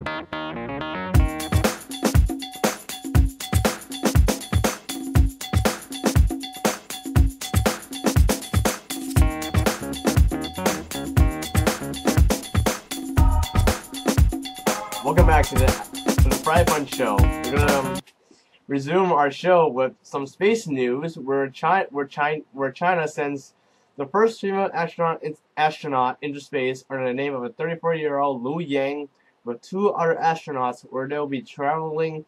Welcome back to the FriFunShow. We're gonna resume our show with some space news, where China sends the first female astronaut into space under the name of a 34-year-old Lu Yang with two other astronauts, where they'll be traveling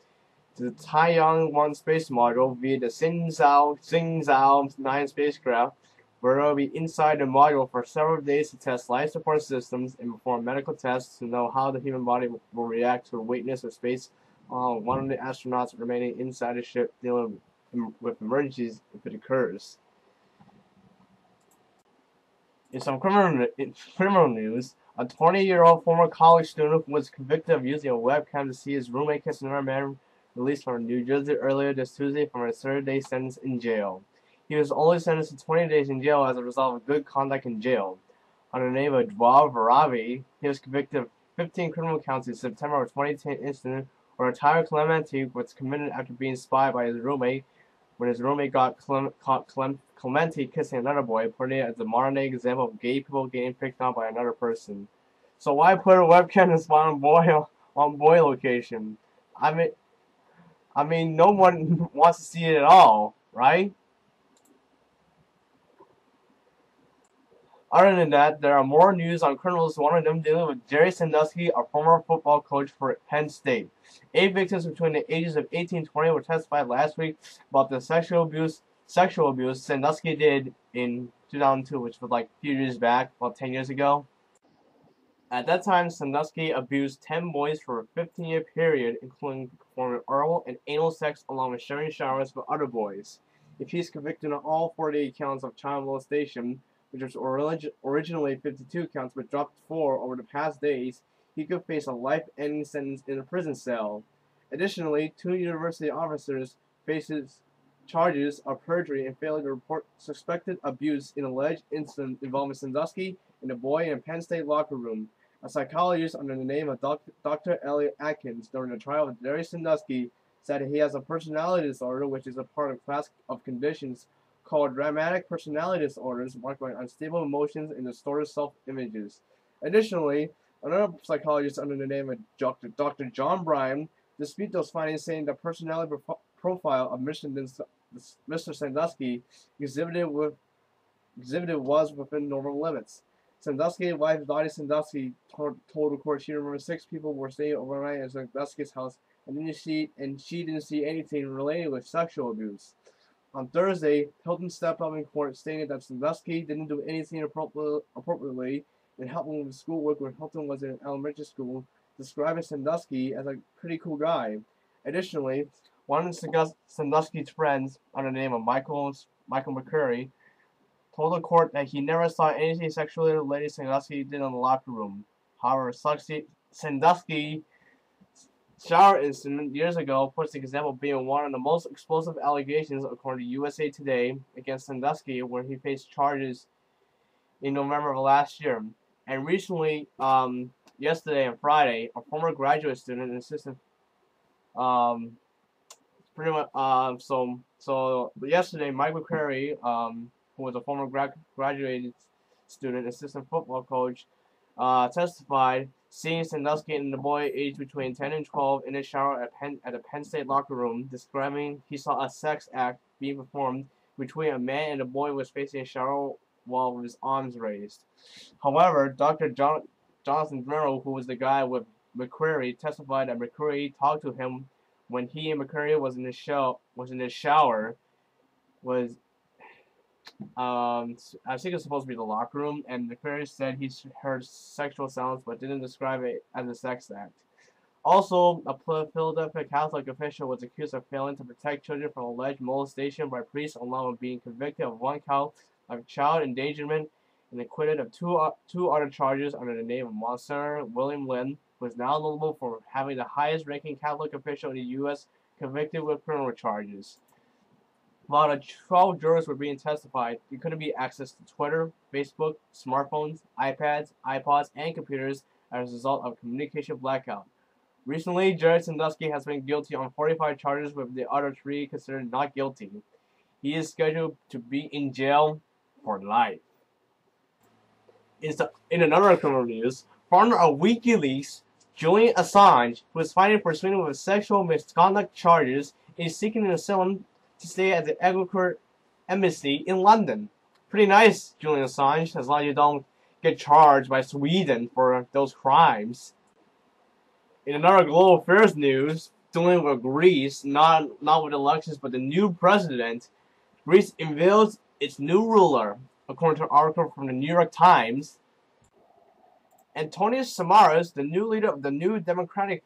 to the Taiyang-1 space module via the Xingzhou 9 spacecraft, where they'll be inside the module for several days to test life support systems and perform medical tests to know how the human body will react to the weightness of space. One of the astronauts remaining inside the ship dealing with emergencies if it occurs. In some criminal news, a 20-year-old former college student who was convicted of using a webcam to see his roommate kiss another man released from New Jersey earlier this Tuesday from a 30-day sentence in jail. He was only sentenced to 20 days in jail as a result of good conduct in jail. Under the name of Dwal Varavi, he was convicted of 15 criminal counts in September of 2010 incident where Tyler Clementi was committed after being spied by his roommate when his roommate caught Clementi kissing another boy, putting it as a modern-day example of gay people getting picked on by another person. So why put a webcam and spy on boy location? I mean, no one wants to see it at all, right? Other than that, there are more news on criminals, one of them dealing with Jerry Sandusky, a former football coach for Penn State. 8 victims between the ages of 18 and 20 were testified last week about the sexual abuse Sandusky did in 2002, which was like a few years back, about 10 years ago. At that time, Sandusky abused 10 boys for a 15-year period, including performing oral and anal sex along with sharing showers with other boys. If he's convicted on all 48 counts of child molestation, which was originally 52 counts but dropped to 4 over the past days, he could face a life-ending sentence in a prison cell. Additionally, 2 university officers faces charges of perjury and failing to report suspected abuse in an alleged incident involving Sandusky and a boy in a Penn State locker room. A psychologist under the name of Dr. Elliot Atkins during the trial of Jerry Sandusky said he has a personality disorder, which is a part of class of conditions called dramatic personality disorders, marked by unstable emotions and distorted self-images. Additionally, another psychologist under the name of Dr. John Bryan disputed those findings, saying the personality profile of Mr. Sandusky exhibited was within normal limits. Sandusky's wife, Dottie Sandusky, told the court she remembers 6 people were staying overnight at Sandusky's house, and she didn't see anything related with sexual abuse. On Thursday, Hilton stepped up in court, stating that Sandusky didn't do anything appropriately in helping with schoolwork when Hilton was in elementary school, describing Sandusky as a pretty cool guy. Additionally, one of Sandusky's friends, under the name of Michael McCurry, told the court that he never saw anything sexually related to Sandusky did in the locker room. However, Sandusky shower incident years ago puts the example of being one of the most explosive allegations, according to USA Today, against Sandusky, where he faced charges in November of last year. And recently, yesterday and Friday, a former graduate student and assistant, pretty much, so yesterday, Mike McCurry, who was a former graduated student, assistant football coach, testified seeing Sandusky and the boy aged between 10 and 12 in a shower at a Penn State locker room, describing he saw a sex act being performed between a man and a boy who was facing a shower while with his arms raised. However, Dr. Jonathan Merrill, who was the guy with McCurry, testified that McCurry talked to him when he and McCurry was in the shower. I think it's supposed to be the locker room, and McCurry said he heard sexual sounds but didn't describe it as a sex act. Also, a Philadelphia Catholic official was accused of failing to protect children from alleged molestation by priests, along with being convicted of 1 count of child endangerment and acquitted of two other charges under the name of Monsignor William Lynn, who is now notable for having the highest-ranking Catholic official in the U.S. convicted with criminal charges. While the 12 jurors were being testified, there couldn't be access to Twitter, Facebook, smartphones, iPads, iPods, and computers as a result of communication blackout. Recently, Jared Sandusky has been guilty on 45 charges, with the other 3 considered not guilty. He is scheduled to be in jail for life. In another criminal news, founder of WikiLeaks, Julian Assange, who is fighting for swinging with sexual misconduct charges, is seeking an asylum to stay at the Ecuador Embassy in London. Pretty nice, Julian Assange, as long as you don't get charged by Sweden for those crimes. In another global affairs news, dealing with Greece, not with elections, but the new president, Greece unveils its new ruler, according to an article from the New York Times. Antonios Samaras, the new leader of the new Democracy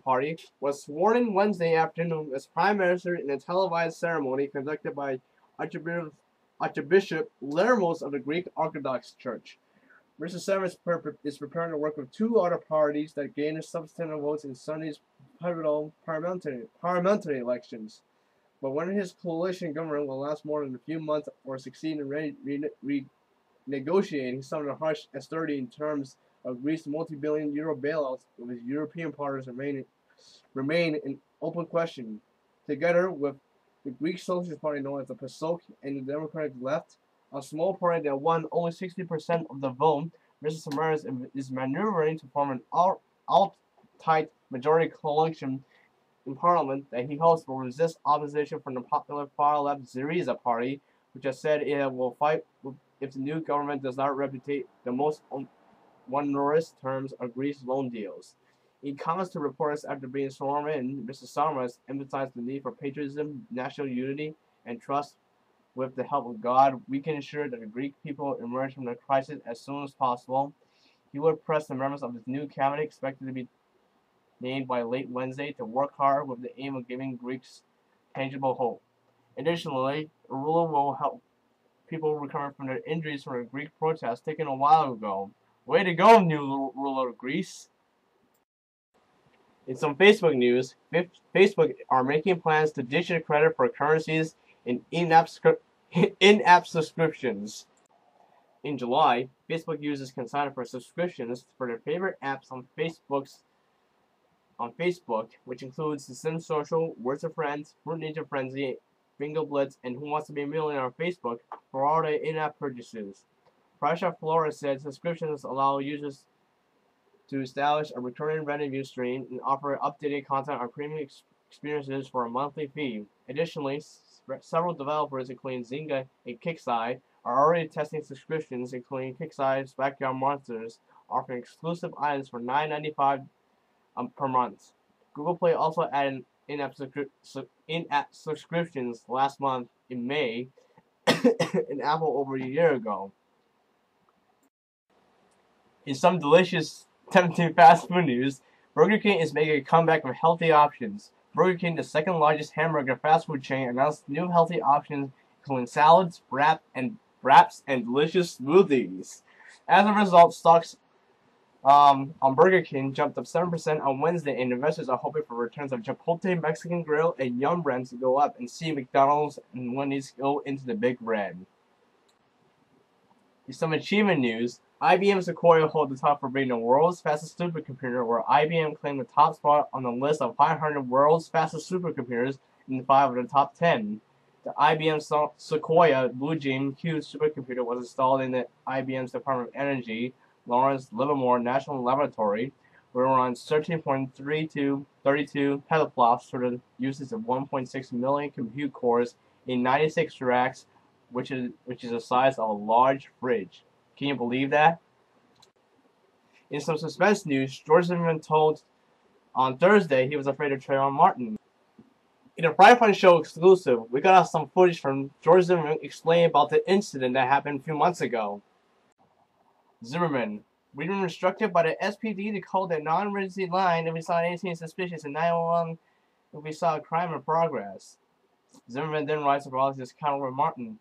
Party, was sworn in Wednesday afternoon as prime minister in a televised ceremony conducted by Archbishop Lermos of the Greek Orthodox Church. Mr. Samaras is preparing to work with 2 other parties that gained substantial votes in Sunday's pivotal parliamentary elections. But whether his coalition government will last more than a few months or succeed in renegotiating some of the harsh austerity in terms of Greece's multi-billion euro bailouts with his European partners remain an open question. Together with the Greek Socialist Party known as the PASOK and the Democratic Left, a small party that won only 60% of the vote, Mr. Samaras is maneuvering to form an alt-right majority coalition in parliament that he hopes will resist opposition from the popular far-left Syriza party, which has said it will fight if the new government does not replicate the most onerous terms of Greece loan deals. In comments to reporters after being sworn in, Mr. Samaras emphasized the need for patriotism, national unity, and trust. With the help of God, we can ensure that the Greek people emerge from the crisis as soon as possible. He would press the members of his new cabinet, expected to be named by late Wednesday, to work hard with the aim of giving Greeks tangible hope. Additionally, the ruler will help people recover from their injuries from the Greek protests taken a while ago. Way to go, new ruler of Greece! In some Facebook news, Facebook are making plans to ditch the credit for currencies in in-app subscriptions. In July, Facebook users can sign up for subscriptions for their favorite apps on Facebook, which includes The Sims Social, Words of Friends, Fruit Ninja Frenzy, Bingo Blitz, and Who Wants to Be a Millionaire on Facebook for all their in-app purchases. Prasha Flores said subscriptions allow users to establish a recurring revenue stream and offer updated content on premium experiences for a monthly fee. Additionally, several developers, including Zynga and Kickside, are already testing subscriptions, including Kickside's Backyard Monsters, offering exclusive items for $9.95 per month. Google Play also added in-app subscriptions last month in May, and Apple over a year ago. In some delicious, tempting fast food news, Burger King is making a comeback with healthy options. Burger King, the second largest hamburger fast food chain, announced new healthy options including salads, wraps, and delicious smoothies. As a result, stocks on Burger King jumped up 7% on Wednesday, and investors are hoping for returns of Chipotle Mexican Grill and Yum brands to go up and see McDonald's and Wendy's go into the big red. In some achievement news, IBM Sequoia hold the top for being the world's fastest supercomputer, where IBM claimed the top spot on the list of 500 world's fastest supercomputers in 5 of the top 10. The IBM Sequoia Blue Gene Q supercomputer was installed in the IBM's Department of Energy Lawrence Livermore National Laboratory, where it runs 13.32 petaflops for the uses of 1.6 million compute cores in 96 racks, which is the size of a large fridge. Can you believe that? In some suspense news, George Zimmerman told on Thursday he was afraid of Trayvon Martin. In a FriFunShow exclusive, we got out some footage from George Zimmerman explaining about the incident that happened a few months ago. Zimmerman: we've been instructed by the SPD to call the non-emergency line if we saw anything suspicious and 911 if we saw a crime in progress. Zimmerman then writes about his encounter with Martin.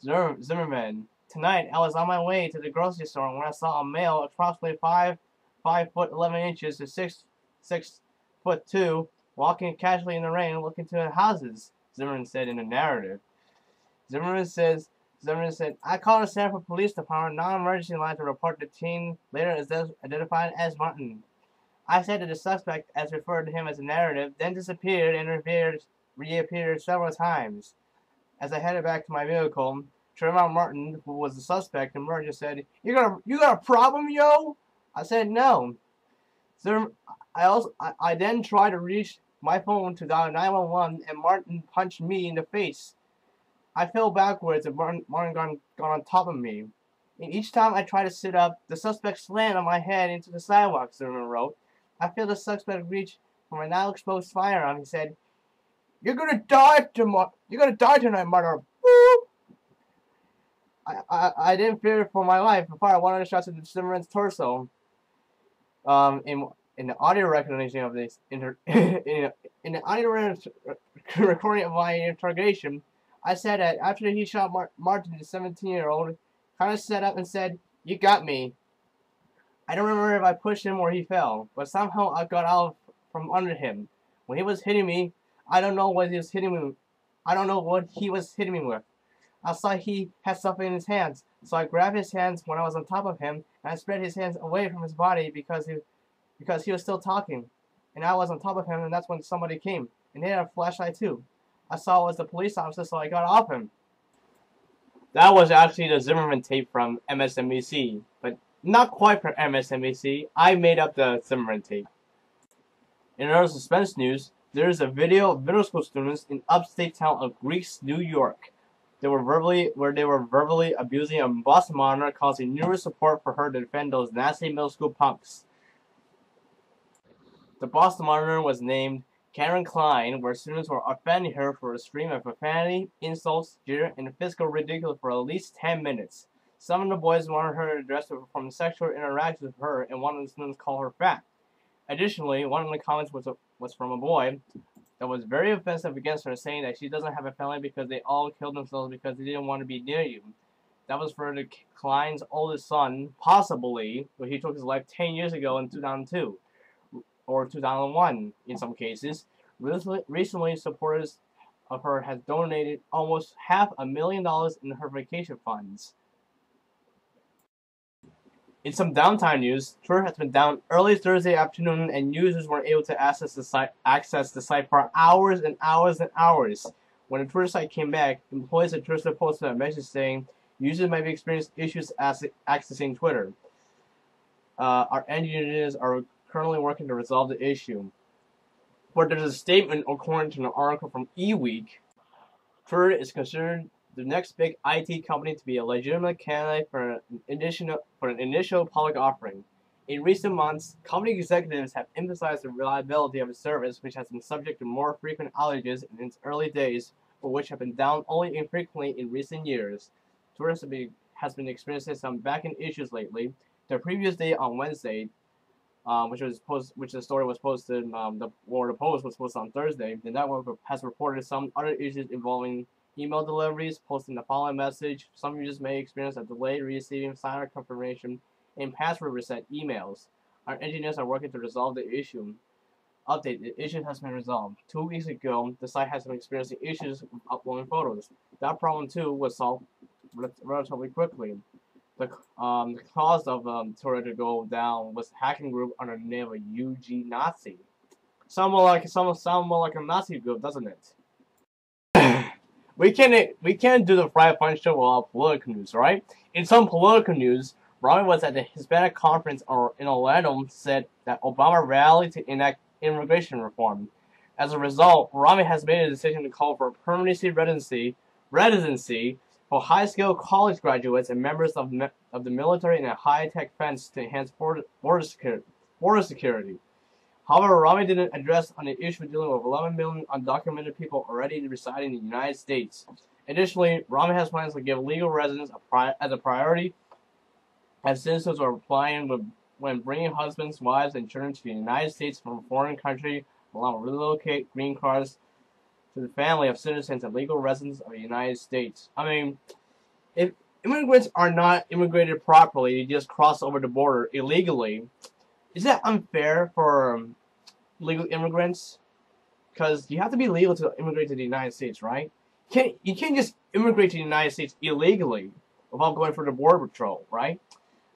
Zimmerman: tonight, I was on my way to the grocery store when I saw a male approximately 5 foot 11 inches to 6 foot 2 walking casually in the rain looking to houses, Zimmerman said in a narrative. Zimmerman said, I called the Sanford Police Department non-emergency line to report the teen later identified as Martin. I said that the suspect, as referred to him as a narrative, then disappeared and reappeared several times. As I headed back to my vehicle, Trayvon Martin, who was the suspect, emerged and said, "You got a problem, yo?" I said, "No." So I then tried to reach my phone to dial 911, and Martin punched me in the face. I fell backwards, and Martin got on top of me. And each time I tried to sit up, the suspect slammed on my head into the sidewalk, Zimmerman wrote. I feel the suspect reach for my now exposed firearm. He said, "You're gonna die tomorrow. You're gonna die tonight, mother." Boop. I didn't fear for my life. I fired one of the shots into Zimmerman's torso. In the audio recognition of this in the audio recording of my interrogation, I said that after he shot Martin, the 17-year-old, kind of sat up and said, "You got me." I don't remember if I pushed him or he fell, but somehow I got out from under him. When he was hitting me, I don't know what he was hitting me with. I don't know what he was hitting me with. I saw he had something in his hands, so I grabbed his hands when I was on top of him, and I spread his hands away from his body because he was still talking, and I was on top of him, and that's when somebody came, and he had a flashlight too. I saw it was the police officer, so I got off him. That was actually the Zimmerman tape from MSNBC, but not quite from MSNBC. I made up the Zimmerman tape. In other suspense news, there is a video of middle school students in upstate town of Greece, New York. They were verbally abusing a bus monitor, causing numerous support for her to defend those nasty middle school punks. The bus monitor was named Karen Klein, where students were offending her for a stream of profanity, insults, jeer, and physical ridicule for at least 10 minutes. Some of the boys wanted her to address her from sexual interactions with her, and one of the students called her fat. Additionally, one of the comments was from a boy that was very offensive against her, saying that she doesn't have a family because they all killed themselves because they didn't want to be near you. That was for the Klein's oldest son, possibly, but he took his life 10 years ago in 2002. Or 2001 in some cases. Recently, supporters of her has donated almost $500,000 in her vacation funds. In some downtime news, Twitter has been down early Thursday afternoon, and users weren't able to access the site for hours and hours and hours. When the Twitter site came back, employees at Twitter posted a message saying users might be experiencing issues accessing Twitter. Our engineers are currently working to resolve the issue. But there's a statement according to an article from eWeek. Twitter is considered the next big IT company to be a legitimate candidate for an initial public offering. In recent months, company executives have emphasized the reliability of its service, which has been subject to more frequent outages in its early days, but which have been down only infrequently in recent years. Twitter has been experiencing some back-end issues lately. The previous day on Wednesday, which the story was posted, the post was posted on Thursday. The network has reported some other issues involving email deliveries, posting the following message. Some users may experience a delay receiving signer confirmation and password reset emails. Our engineers are working to resolve the issue. Update: the issue has been resolved. 2 weeks ago, the site has been experiencing issues with uploading photos. That problem too was solved relatively quickly. The cause of Twitter to go down was a hacking group under the name of UG Nazi. Sound more like a Nazi group, doesn't it? we can't do the FriFunShow without political news, right? In some political news, Rami was at the Hispanic conference in Orlando, said that Obama rallied to enact immigration reform. As a result, Rami has made a decision to call for permanency residency for high-skilled college graduates and members of the military and a high-tech fence to enhance border security. However, Rami didn't address on the issue dealing with 11 million undocumented people already residing in the United States. Additionally, Rami has plans to give legal residence as a priority, as citizens are applying when bringing husbands, wives, and children to the United States from a foreign country, along with relocate green cards to the family of citizens and legal residents of the United States. I mean, if immigrants are not immigrated properly, they just cross over the border illegally, is that unfair for legal immigrants? Because you have to be legal to immigrate to the United States, right? You can't just immigrate to the United States illegally without going for the border patrol, right?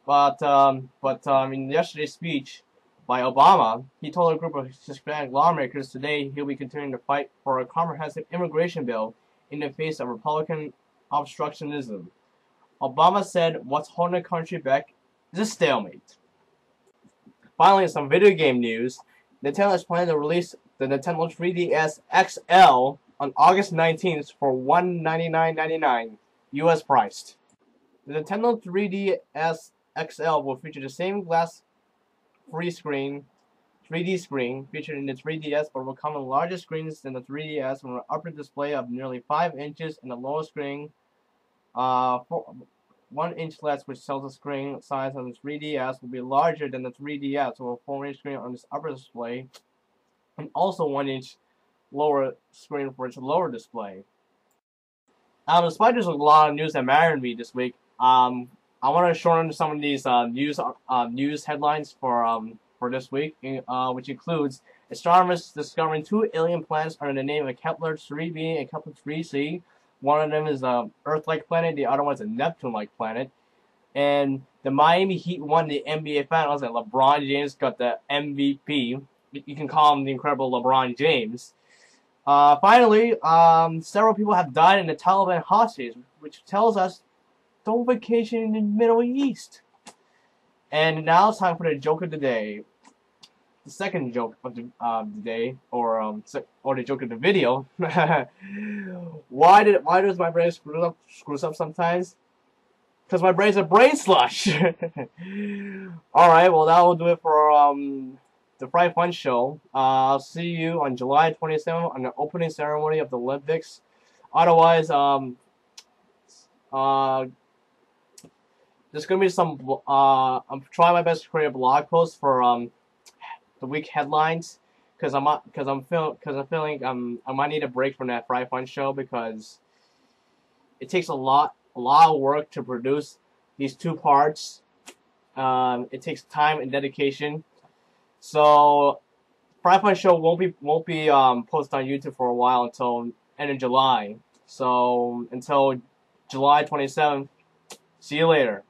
But in yesterday's speech, by Obama. He told a group of Hispanic lawmakers today he'll be continuing to fight for a comprehensive immigration bill in the face of Republican obstructionism. Obama said what's holding the country back is a stalemate. Finally, some video game news. Nintendo is planning to release the Nintendo 3DS XL on August 19th for $199.99 US priced. The Nintendo 3DS XL will feature the same glass 3D screen featured in the 3DS, but will come on larger screens than the 3DS with an upper display of nearly 5 inches and a lower screen 1 inch less, which tells the screen size on the 3DS will be larger than the 3DS with a 4-inch screen on this upper display, and also 1 inch lower screen for its lower display. Despite there's a lot of news that married me this week, I want to shorten some of these news headlines for this week, which includes astronomers discovering 2 alien planets under the name of Kepler 3b and Kepler 3c. One of them is an Earth-like planet, the other one is a Neptune-like planet. And the Miami Heat won the NBA Finals, and LeBron James got the MVP. You can call him the incredible LeBron James. Finally, several people have died in the Taliban hostage, which tells us don't vacation in the Middle East. And now it's time for the joke of the day. The second joke of the day, or the joke of the video. Why does my brain screws up sometimes? Because my brain's a brain slush. Alright, well that will do it for the FriFunShow. I'll see you on July 27th on the opening ceremony of the Olympics. Otherwise, there's gonna be some. I'm trying my best to create a blog post for the week headlines, because I'm feeling I might need a break from that FriFunShow because it takes a lot of work to produce these 2 parts. It takes time and dedication. So FriFunShow won't be posted on YouTube for a while until end of July. So until July 27th. See you later.